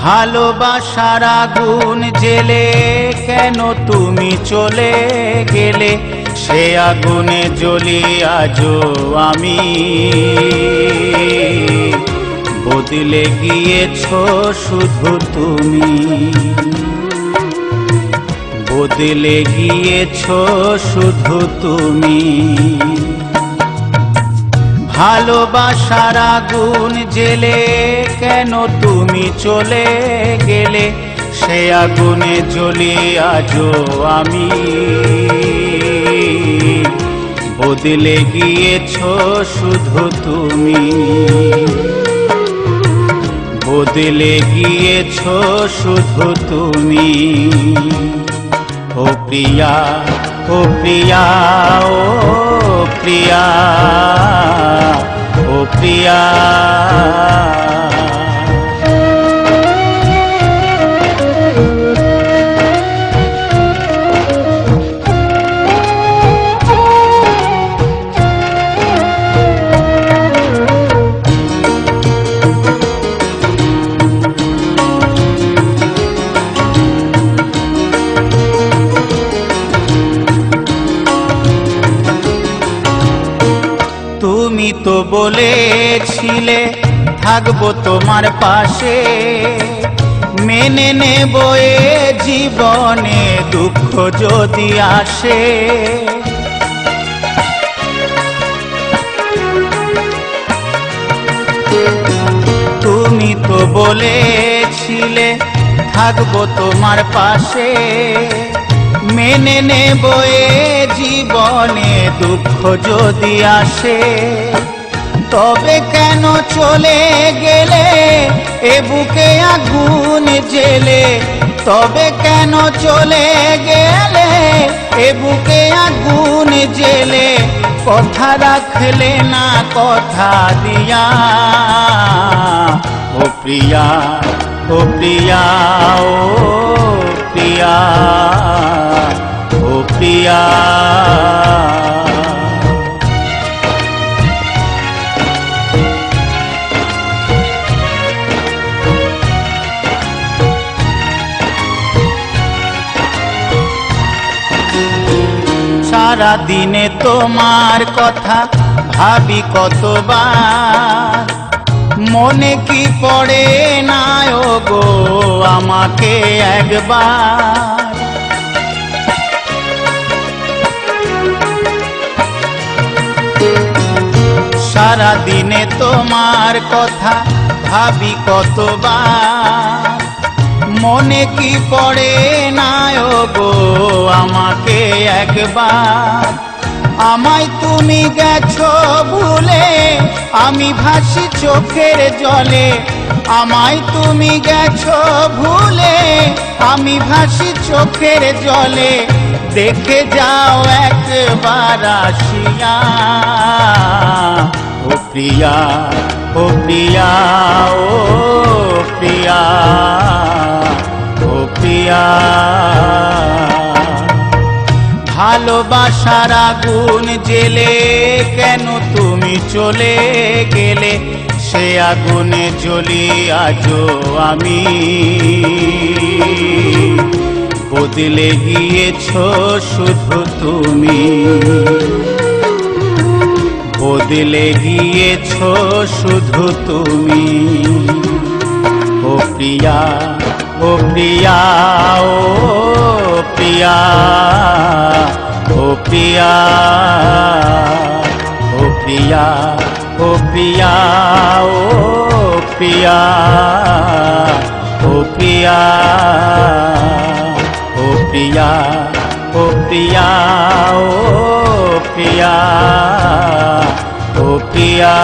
ভালোবাসার আগুন জেলে কেন তুমি চলে গেলে, সে আগুনে জ্বলি আজও আমি। বদলে গিয়েছো শুধু তুমি, বদলে গিয়েছো শুধু তুমি। ভালোবাসার আগুন জেলে কেন তুমি চলে গেলে, সে আগুনে জ্বলি আজও আমি। বদলে গিয়েছো শুধু তুমি, বদলে গিয়েছো শুধু তুমি। ও প্রিয়া, ও প্রিয়া, ও প্রিয়া, ও প্রিয়া। তুমি তো বলেছিলে থাকবো তোমার পাশে, মেনে নেব এ জীবনে দুঃখ যদি আসে। তুমি তো বলেছিলে থাকবো তোমার পাশে, মেনে নেব এ জীবনে দুঃখ যদি আসে। তবে কেন চলে গেলে এ বুকে আগুন জেলে, তবে কেন চলে গেলে এ বুকে আগুন জেলে। কথা রাখলে না কথা দিয়া, ও প্রিয়া, ও প্রিয়া, ও প্রিয়া, ও প্রিয়া। সারা দিনে তোমার কথা ভাবি কতবার, মনে কি পড়ে না ও গো আমাকে একবার। সারা দিনে তোমার কথা ভাবি কতবার, মনে কি পড়ে না ও গো আমাকে একবার। আমায় তুমি গেছো ভুলে, আমি ভাসি চোখের জলে। আমায় তুমি গেছো ভুলে, আমি ভাসি চোখের জলে। দেখে যাও একবার আসিয়া, ও প্রিয়া, ও প্রিয়া, ও প্রিয়া, ও প্রিয়া। ভালোবাসার আগুন জেলে কেন তুমি চলে গেলে, সে আগুনে জ্বলি আজও আমি। বদলে গিয়েছো শুধু তুমি, বদলে গিয়েছো শুধু তুমি। ও প্রিয়া, ও প্রিয়া, ও প্রিয়া, ও প্রিয়া, ও প্রিয়া, ও প্রিয়া, ও প্রিয়া, ও প্রিয়া, ও প্রিয়া, ও প্রিয়া, ও প্রিয়া, ও প্রিয়া।